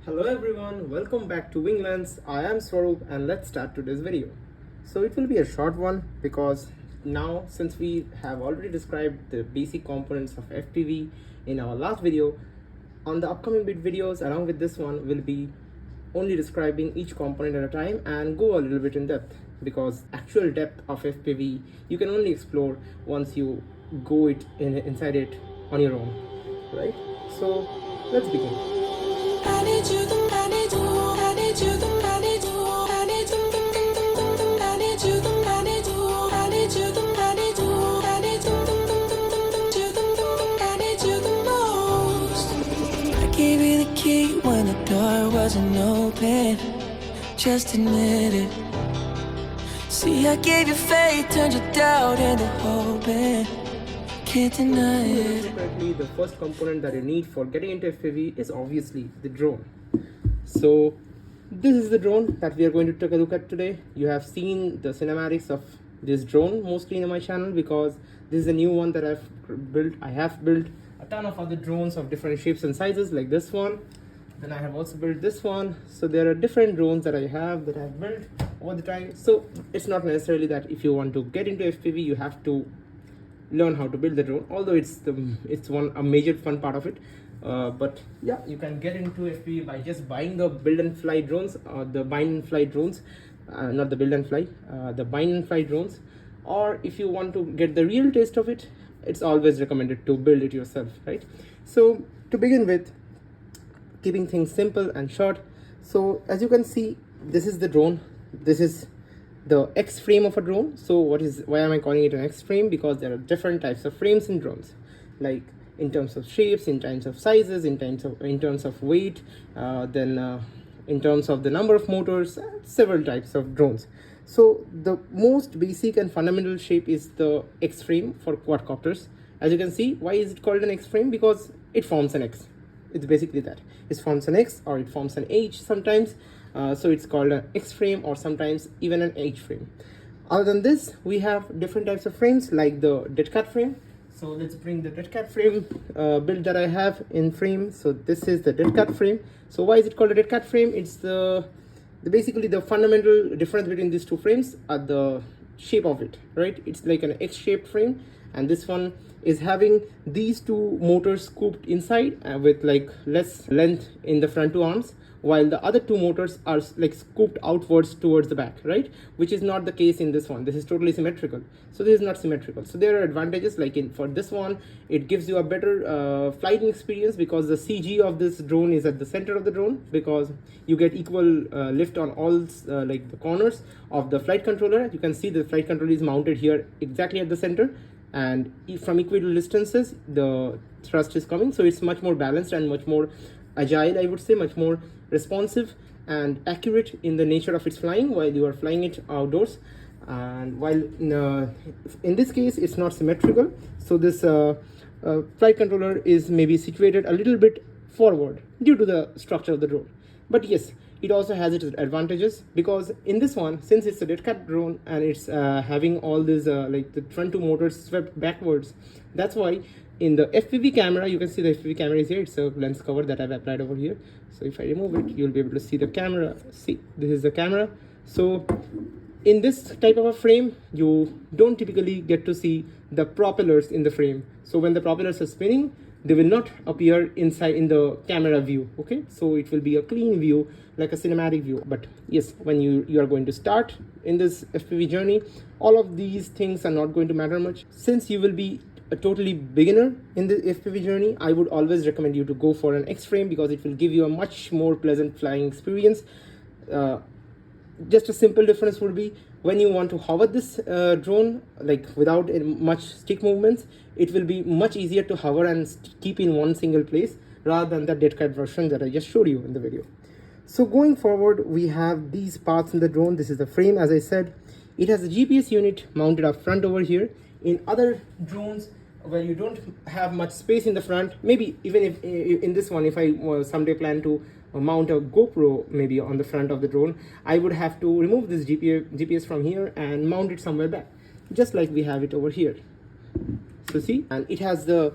Hello everyone, welcome back to Winglands. I am Swaroop and let's start today's video. So it will be a short one because now since we have already described the basic components of FPV in our last video, on the upcoming videos along with this one will be only describing each component at a time and go a little bit in depth, because actual depth of FPV you can only explore once you go inside it on your own, right? So let's begin. Gave you the key when the door wasn't open. Just admit it. See, I gave you faith, turned your doubt into hope. Can't deny it. Correctly, the first component that you need for getting into FPV is obviously the drone. So this is the drone that we are going to take a look at today. You have seen the cinematics of this drone mostly in my channel because this is a new one that I've built. I have built a ton of other drones of different shapes and sizes like this one. Then I have also built this one. So there are different drones that I have built over the time. So it's not necessarily that if you want to get into FPV you have to learn how to build the drone, although it's a major fun part of it. But yeah, you can get into FPV by just buying the build and fly drones, the bind and fly drones, not the build and fly, the bind and fly drones. Or if you want to get the real taste of it, it's always recommended to build it yourself, right? So to begin with, keeping things simple and short, so as you can see, this is the drone. This is the X frame of a drone. So why am I calling it an X frame? Because there are different types of frames in drones, like in terms of shapes, in terms of sizes, in terms of weight, then in terms of the number of motors, several types of drones. So the most basic and fundamental shape is the X frame for quadcopters. As you can see, why is it called an X frame? Because it forms an X. It's basically that. It forms an X or it forms an H sometimes. So it's called an X frame or sometimes even an H frame. Other than this, we have different types of frames like the dead cat frame. So let's bring the dead cat frame build that I have in frame. So this is the dead cat frame. So why is it called a dead cat frame? It's basically the fundamental difference between these two frames are the shape of it, right? It's like an X-shaped frame, and this one is having these two motors scooped inside with like less length in the front two arms, while the other two motors are like scooped outwards towards the back, right? Which is not the case in this one. This is totally symmetrical. So this is not symmetrical. So there are advantages, like for this one, it gives you a better flighting experience because the CG of this drone is at the center of the drone, because you get equal lift on all like the corners of the flight controller. You can see the flight controller is mounted here exactly at the center, and from equal distances the thrust is coming. So it's much more balanced and much more agile, I would say, much more responsive and accurate in the nature of its flying while you are flying it outdoors. And while in this case it's not symmetrical, so this flight controller is maybe situated a little bit forward due to the structure of the drone. But yes, it also has its advantages, because in this one, since it's a dead cat drone and it's having all this like the front two motors swept backwards, that's why in the FPV camera, you can see the FPV camera is here. It's a lens cover that I've applied over here. So if I remove it, you'll be able to see the camera. See, this is the camera. So in this type of a frame, you don't typically get to see the propellers in the frame. So when the propellers are spinning, they will not appear inside in the camera view. Okay, so it will be a clean view, like a cinematic view. But yes, when you are going to start in this FPV journey, all of these things are not going to matter much. Since you will be a totally beginner in the FPV journey, I would always recommend you to go for an X frame, because it will give you a much more pleasant flying experience. Just a simple difference would be when you want to hover this drone like without much stick movements, it will be much easier to hover and keep in one single place rather than the dead cat version that I just showed you in the video. So going forward, we have these parts in the drone. This is the frame, as I said. It has a GPS unit mounted up front over here. In other drones where you don't have much space in the front, maybe even if in this one, if I someday plan to mount a GoPro maybe on the front of the drone, I would have to remove this GPS from here and mount it somewhere back, just like we have it over here. So see, and it has the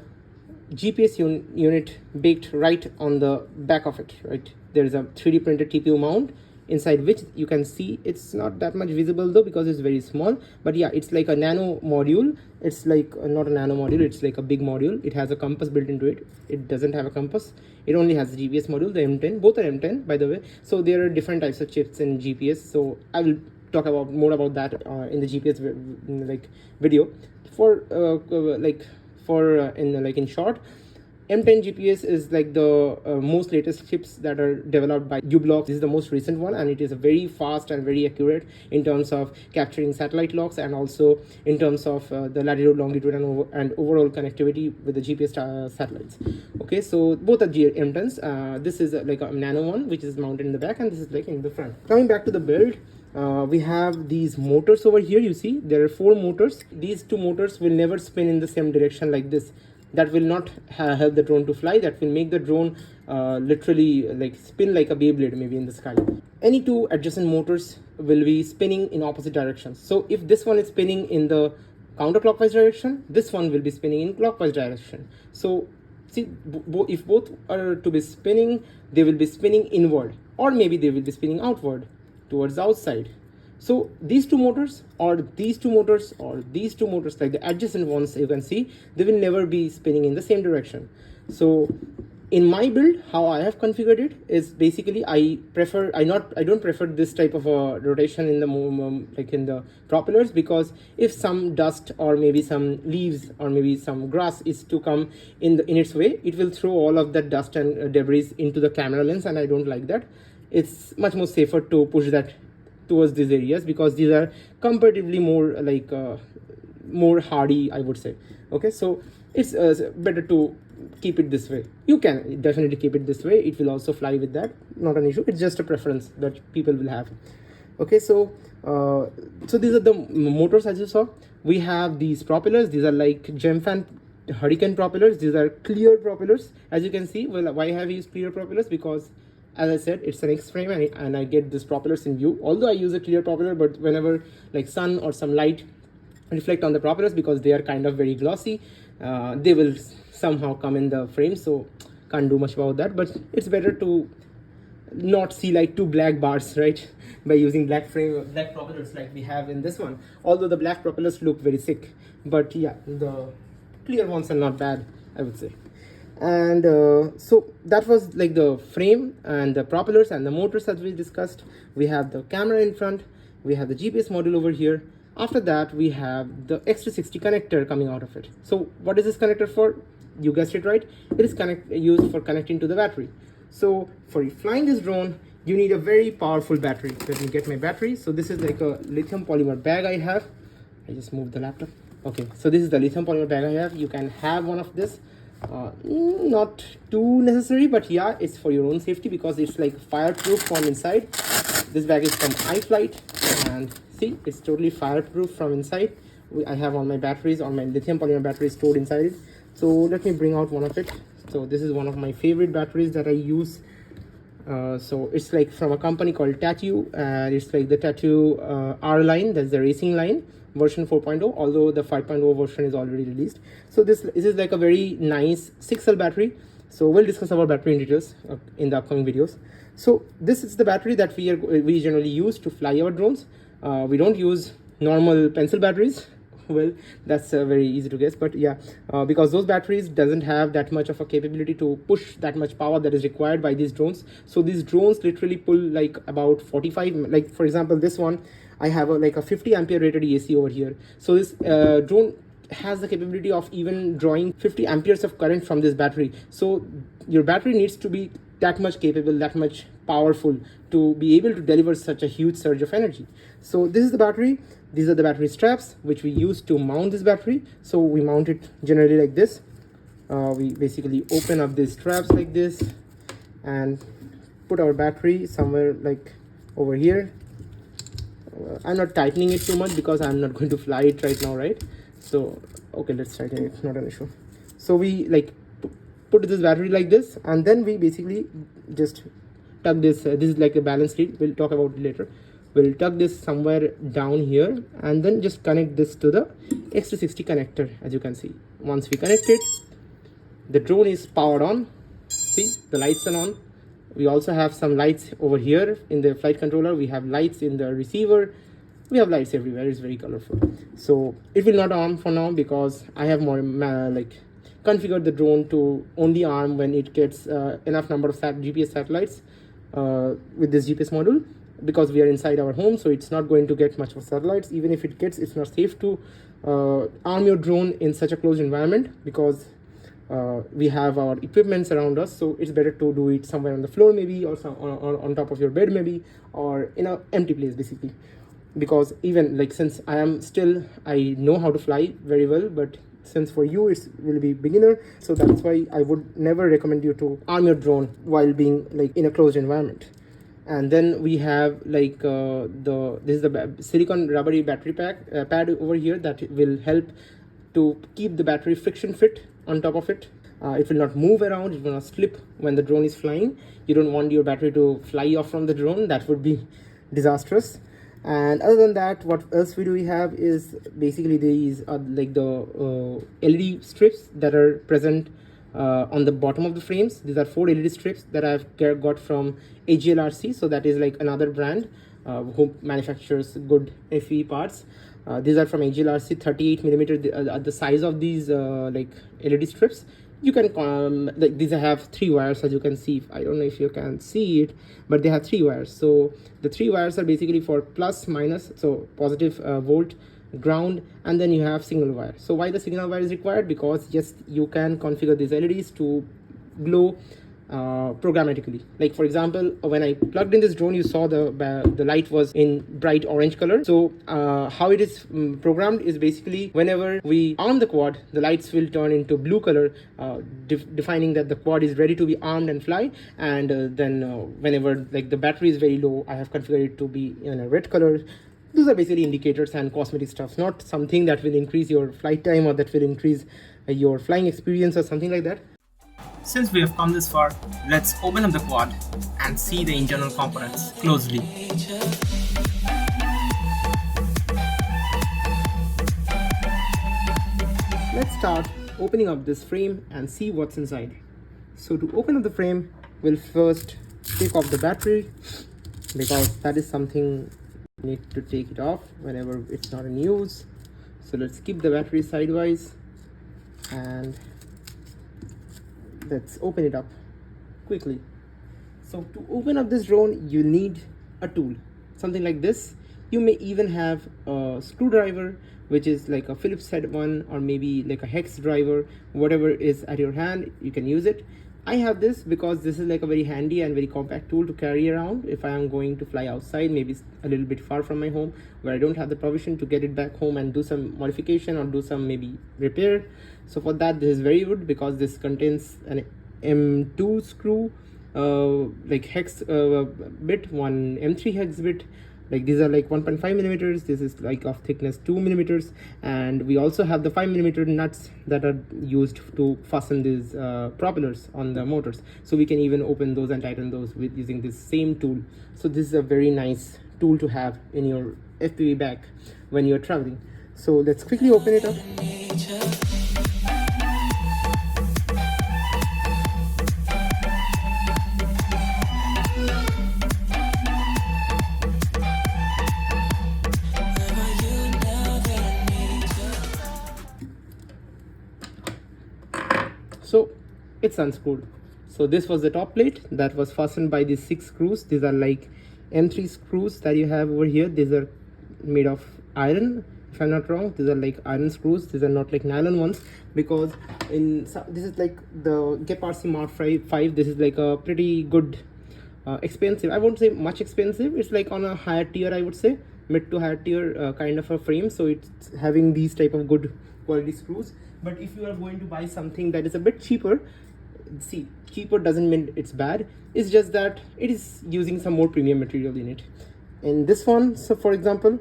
GPS unit baked right on the back of it, right? there is a 3D printed TPU mount, inside which you can see it's not that much visible though because it's very small, but yeah, it's like a nano module. It's like not a nano module, it's like a big module. It has a compass built into it. It doesn't have a compass, it only has the GPS module, the M10. Both are M10, by the way. So there are different types of chips in GPS, so I will talk about more about that in the GPS video. In short, M10 GPS is like the most latest chips that are developed by uBlox. This is the most recent one, and it is very fast and very accurate in terms of capturing satellite logs, and also in terms of the latitude, longitude, and overall connectivity with the GPS satellites. Okay, so both are M10s. This is like a nano one, which is mounted in the back, and this is like in the front. Coming back to the build, we have these motors over here. You see there are 4 motors. These 2 motors will never spin in the same direction like this. That will not help the drone to fly. That will make the drone literally like spin like a Beyblade maybe in the sky. Any 2 adjacent motors will be spinning in opposite directions. So if this one is spinning in the counterclockwise direction, this one will be spinning in clockwise direction. So see, if both are to be spinning, they will be spinning inward, or maybe they will be spinning outward towards the outside. So these 2 motors, or these 2 motors, or these 2 motors, like the adjacent ones, you can see they will never be spinning in the same direction. So in my build, how I have configured it is basically I don't prefer this type of a rotation in the like in the propellers, because if some dust or maybe some leaves or maybe some grass is to come in its way, it will throw all of that dust and debris into the camera lens, and I don't like that. It's much more safer to push that towards these areas, because these are comparatively more like more hardy, I would say. Okay, so it's better to keep it this way. You can definitely keep it this way, it will also fly with that, not an issue. It's just a preference that people will have. Okay, so these are the motors. As you saw, we have these propellers. These are like Gemfan Hurricane propellers. These are clear propellers, as you can see. Well, why have I used clear propellers? Because as I said, it's an X-frame, and I get this propellers in view. Although I use a clear propeller, but whenever like sun or some light reflect on the propellers, because they are kind of very glossy, they will somehow come in the frame, so can't do much about that. But it's better to not see like 2 black bars, right, by using black propellers like we have in this one. Although the black propellers look very sick, but yeah, the clear ones are not bad, I would say. And so that was like the frame and the propellers and the motors as we discussed. We have the camera in front, we have the GPS module over here. After that, we have the X360 connector coming out of it. So what is this connector for? You guessed it right, it is used for connecting to the battery. So for flying this drone, you need a very powerful battery. Let me get my battery. So this is like a lithium polymer bag I have. I just moved the laptop. Okay, so this is the lithium polymer bag I have. You can have one of this. Not too necessary, but yeah, it's for your own safety, because it's like fireproof from inside. This bag is from iFlight, and see, it's totally fireproof from inside. I have all my batteries, all my lithium polymer batteries stored inside it. So let me bring out one of it. So this is one of my favorite batteries that I use. So it's like from a company called Tattoo, and it's like the Tattoo R line, that's the racing line, version 4.0, although the 5.0 version is already released. So this is like a very nice 6-cell battery. So we'll discuss our battery in details in the upcoming videos. So this is the battery that we generally use to fly our drones. We don't use normal pencil batteries. Well, that's very easy to guess, but yeah, because those batteries doesn't have that much of a capability to push that much power that is required by these drones. So these drones literally pull like about 45, like for example this one, I have like a 50 ampere rated AC over here. So this drone has the capability of even drawing 50 amperes of current from this battery. So your battery needs to be that much capable, that much powerful to be able to deliver such a huge surge of energy. So this is the battery. These are the battery straps which we use to mount this battery. So we mount it generally like this. We basically open up these straps like this and put our battery somewhere like over here. I'm not tightening it too much because I'm not going to fly it right now, right? So okay, let's tighten it, not an issue. So we like put this battery like this, and then we basically just tuck this. This is like a balance lead, we'll talk about it later. We'll tuck this somewhere down here and then just connect this to the X360 connector. As you can see, once we connect it, the drone is powered on. See, the lights are on, We also have some lights over here in the flight controller. We have lights in the receiver. We have lights everywhere. It's very colorful. So it will not arm for now because I have more configured the drone to only arm when it gets enough number of GPS satellites with this GPS module, because we are inside our home, so it's not going to get much of satellites. Even if it gets, it's not safe to arm your drone in such a closed environment, because we have our equipments around us. So it's better to do it somewhere on the floor maybe, or on top of your bed maybe, or in an empty place basically. Because even like, since I know how to fly very well, but since for you it will be beginner, so that's why I would never recommend you to arm your drone while being like in a closed environment. And then we have like this is the silicone rubbery battery pad over here that will help to keep the battery friction fit on top of it. It will not move around, it will not slip when the drone is flying. You don't want your battery to fly off from the drone, that would be disastrous. And other than that, what else we have is basically these are like the LED strips that are present on the bottom of the frames. These are 4 LED strips that I've got from AGLRC. So that is like another brand who manufactures good FPV parts. These are from AGLRC, 38 millimeter. The size of these like LED strips, you can like these have 3 wires, as you can see. I don't know if you can see it, but they have 3 wires. So the 3 wires are basically for plus minus, so positive volt, ground, and then you have signal wire. So why the signal wire is required? Because yes, you can configure these LEDs to glow programmatically. Like for example, when I plugged in this drone, you saw the light was in bright orange color. So how it is programmed is basically whenever we arm the quad, the lights will turn into blue color, defining that the quad is ready to be armed and fly. And then whenever like the battery is very low, I have configured it to be in a red color. Those are basically indicators and cosmetic stuff, not something that will increase your flight time or that will increase your flying experience or something like that. Since we have come this far, let's open up the quad and see the internal components closely. Let's start opening up this frame and see what's inside. So to open up the frame, we'll first take off the battery, because that is something you need to take it off whenever it's not in use. So let's keep the battery sideways and let's open it up quickly. So to open up this drone, you need a tool, something like this. You may even have a screwdriver, which is like a Phillips head one, or maybe like a hex driver, whatever is at your hand, you can use it. I have this because this is like a very handy and very compact tool to carry around if I am going to fly outside, maybe a little bit far from my home, where I don't have the provision to get it back home and do some modification or do some maybe repair. So for that, this is very good, because this contains an M2 screw, like hex bit, one M3 hex bit. Like these are like 1.5 millimeters. This is like of thickness 2 millimeters, and we also have the 5 millimeter nuts that are used to fasten these propellers on the motors. So we can even open those and tighten those with using this same tool. So this is a very nice tool to have in your FPV bag when you're traveling. So let's quickly open it up. So it's unscrewed. So this was the top plate that was fastened by these 6 screws. These are like M3 screws that you have over here. These are made of iron, if I'm not wrong. These are like iron screws. These are not like nylon ones, because this is like the GEP-RC Mark 5. This is like a pretty good expensive, I won't say much expensive, it's like on a higher tier, I would say mid to higher tier kind of a frame. So it's having these type of good quality screws. But if you are going to buy something that is a bit cheaper, see, cheaper doesn't mean it's bad, it's just that it is using some more premium material in it. In this one, so for example,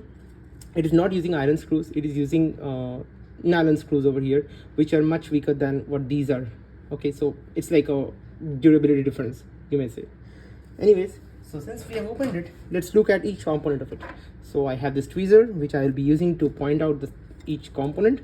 it is not using iron screws, it is using nylon screws over here, which are much weaker than what these are. Okay, so it's like a durability difference, you may say. Anyways, so since we have opened it, let's look at each component of it. So I have this tweezer, which I will be using to point out each component.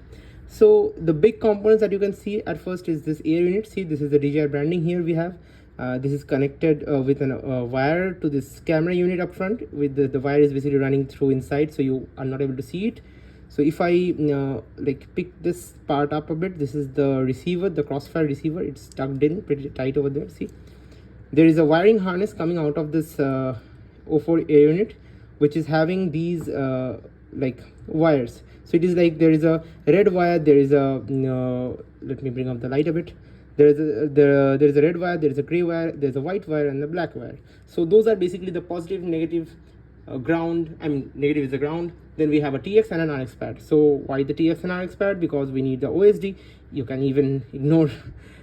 So the big components that you can see at first is this air unit. See, this is the DJI branding here we have. This is connected with a wire to this camera unit up front. With the wire is basically running through inside, so you are not able to see it. So if I like pick this part up a bit, this is the receiver, the crossfire receiver. It's tucked in pretty tight over there. See, there is a wiring harness coming out of this O4 air unit, which is having these like wires. So it is like there is a red wire, there is a let me bring up the light a bit. There is a red wire, there is a gray wire, there's a white wire, and a black wire. So those are basically the positive, negative, ground. I mean, negative is the ground. Then we have a TX and an RX pad. So why the TX and RX pad? Because we need the OSD. You can even ignore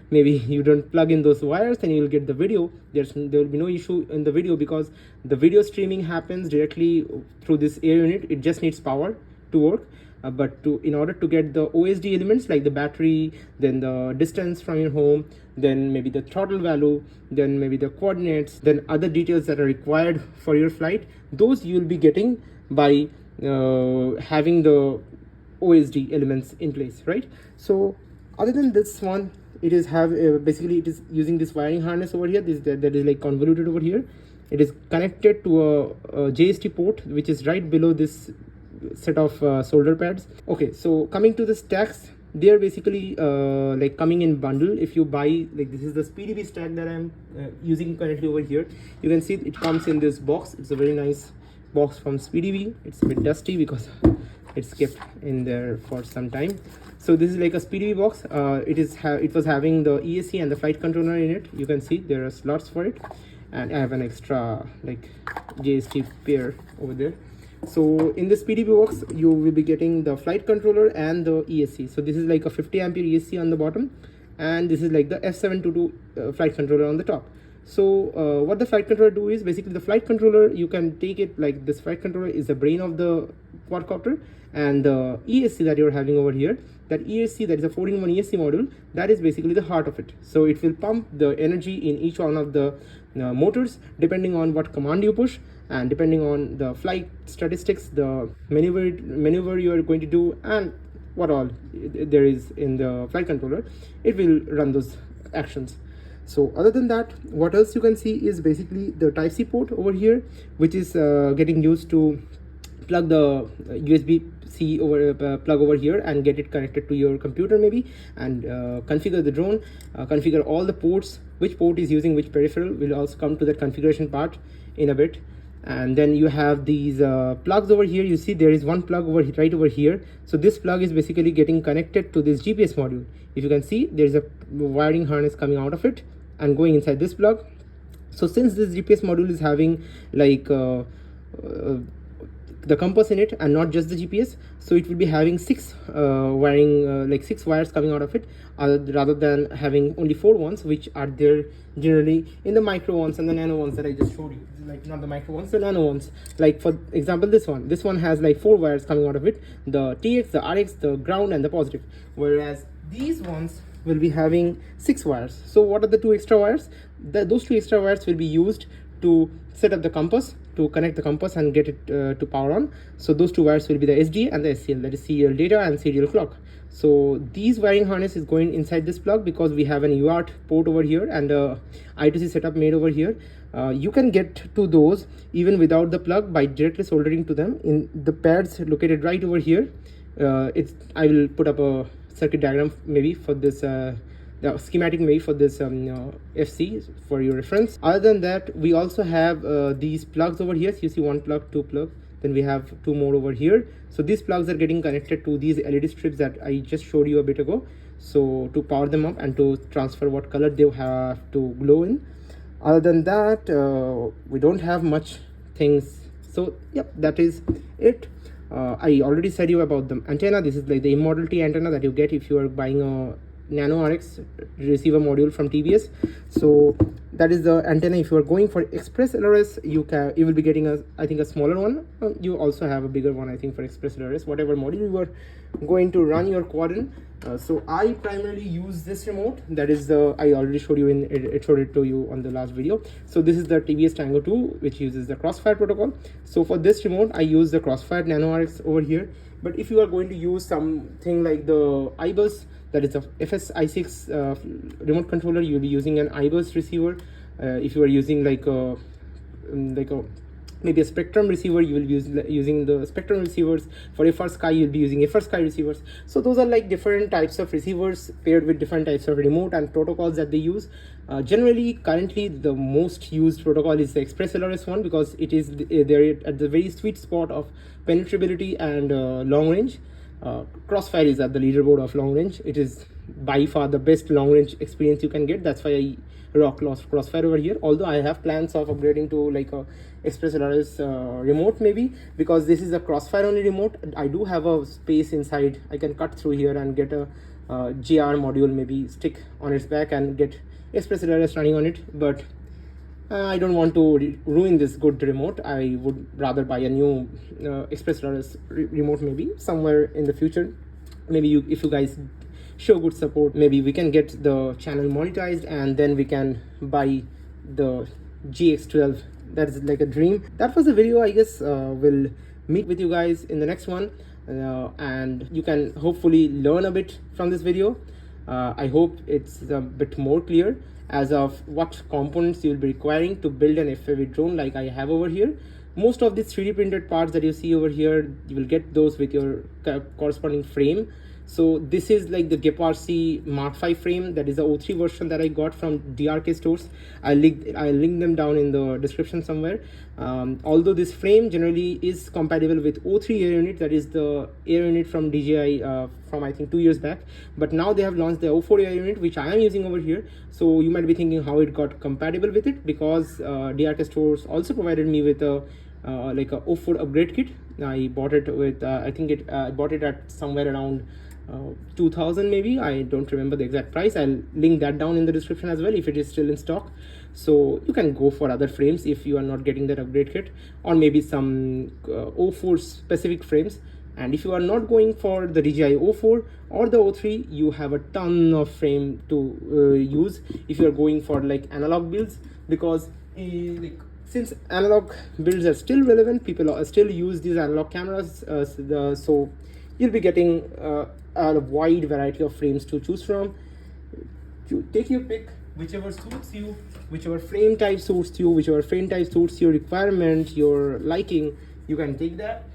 maybe you don't plug in those wires and you will get the video. There will be no issue in the video because the video streaming happens directly through this air unit. It just needs power to work. But in order to get the OSD elements like the battery, then the distance from your home, then maybe the throttle value, then maybe the coordinates, then other details that are required for your flight, those you will be getting by having the OSD elements in place, right? So other than this one, it is basically it is using this wiring harness over here. That is like convoluted over here. It is connected to a JST port, which is right below this set of solder pads. Okay, so coming to the stacks, they are basically like coming in bundle. If you buy, like, this is the SpeedyB stack that I'm using currently over here. You can see it comes in this box. It's a very nice box from SpeedyB. It's a bit dusty because it's kept in there for some time. So this is like a SpeedyB box. It was having the ESC and the flight controller in it. You can see there are slots for it, and I have an extra like JST pair over there. So in the SpeedyB box, you will be getting the flight controller and the ESC. So this is like a 50 ampere ESC on the bottom, and this is like the F722 flight controller on the top. So what the flight controller do is basically the flight controller, you can take it like this. Flight controller is the brain of the quadcopter, and the ESC that you're having over here, that ESC, that is a 14-1 ESC module, that is basically the heart of it. So it will pump the energy in each one of the motors depending on what command you push, and depending on the flight statistics, the maneuver you are going to do, and what all there is in the flight controller, it will run those actions. So other than that, what else you can see is basically the Type-C port over here, which is getting used to plug the USB-C plug over here and get it connected to your computer maybe, and configure the drone, configure all the ports, which port is using which peripheral. We'll also come to that configuration part in a bit. And then you have these plugs over here. You see there is one plug right over here. So this plug is basically getting connected to this GPS module. If you can see, there is a wiring harness coming out of it and going inside this plug. So since this GPS module is having like the compass in it and not just the GPS, so it will be having six like 6 wires coming out of it, rather than having only 4 ones, which are there generally in the micro ones and the nano ones that I just showed you. Like, not the micro ones, the nano ones. Like, for example, this one has like 4 wires coming out of it, the TX, the RX, the ground, and the positive, whereas these ones will be having 6 wires. So what are the 2 extra wires? Those 2 extra wires will be used to set up the compass, to connect the compass and get it to power on. So those 2 wires will be the SDA and the SCL, that is serial data and serial clock. So these wiring harness is going inside this plug because we have an UART port over here and a I2C setup made over here. You can get to those even without the plug by directly soldering to them in the pads located right over here. I will put up a circuit diagram maybe for this the schematic maybe for this FC for your reference. Other than that, we also have these plugs over here. So you see 1 plug, 2 plug, then we have 2 more over here. So these plugs are getting connected to these LED strips that I just showed you a bit ago, so to power them up and to transfer what color they have to glow in. Other than that, we don't have much things. So yep, that is it. I already said you about the antenna. This is like the immortality antenna that you get if you are buying a Nano RX receiver module from TBS. So that is the antenna. If you are going for Express LRS, you will be getting I think a smaller one. You also have a bigger one, I think, for Express LRS, whatever module you are going to run your quad in. So I primarily use this remote. That is the, I already showed you showed it to you on the last video. So this is the TBS Tango 2, which uses the Crossfire protocol. So for this remote, I use the Crossfire Nano RX over here. But if you are going to use something like the iBus, that is a FSI6 remote controller, you'll be using an iBus receiver. If you are using like a maybe a spectrum receiver, you will be using the spectrum receivers. For FrSky, you'll be using FrSky receivers. So those are like different types of receivers paired with different types of remote and protocols that they use. Generally, currently the most used protocol is the Express LRS one, because it is there at the very sweet spot of penetrability and long range. Crossfire is at the leaderboard of long range. It is by far the best long range experience you can get. That's why I rock Crossfire over here, although I have plans of upgrading to like a Express LRS remote, maybe, because this is a Crossfire only remote. I do have a space inside. I can cut through here and get a GR module, maybe stick on its back and get Express LRS running on it, but I don't want to ruin this good remote. I would rather buy a new Express LRS remote maybe somewhere in the future. Maybe if you guys show good support, maybe we can get the channel monetized and then we can buy the GX12. That is like a dream. That was the video. I guess we'll meet with you guys in the next one, and you can hopefully learn a bit from this video. I hope it's a bit more clear as of what components you will be requiring to build an FPV drone like I have over here. Most of these 3D printed parts that you see over here, you will get those with your corresponding frame. So this is like the GEP-RC Mark V frame. That is the O3 version that I got from DRK stores. I'll link them down in the description somewhere. Although this frame generally is compatible with O3 air unit, that is the air unit from DJI from I think 2 years back. But now they have launched the O4 air unit, which I am using over here. So you might be thinking how it got compatible with it, because DRK stores also provided me with a like a O4 upgrade kit. I bought it with I think I bought it at somewhere around 2000 maybe. I don't remember the exact price. I'll link that down in the description as well if it is still in stock. So you can go for other frames if you are not getting that upgrade kit, or maybe some O4 specific frames. And if you are not going for the DJI O4 or the O3, you have a ton of frame to use if you are going for like analog builds, because since analog builds are still relevant, people still use these analog cameras, so you'll be getting a wide variety of frames to choose from. You take your pick, whichever suits you, whichever frame type suits you, whichever frame type suits your requirement, your liking, you can take that.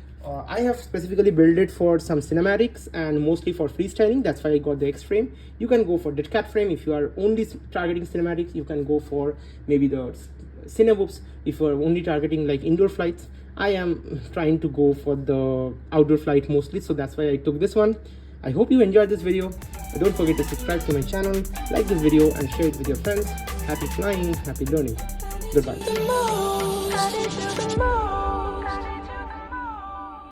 I have specifically built it for some cinematics and mostly for freestyling. That's why I got the X frame. You can go for dead cat frame if you are only targeting cinematics. You can go for maybe the Cinewhoops if you are only targeting like indoor flights. I am trying to go for the outdoor flight mostly, so that's why I took this one. I hope you enjoyed this video. Don't forget to subscribe to my channel, like this video and share it with your friends. Happy flying, happy learning. Goodbye.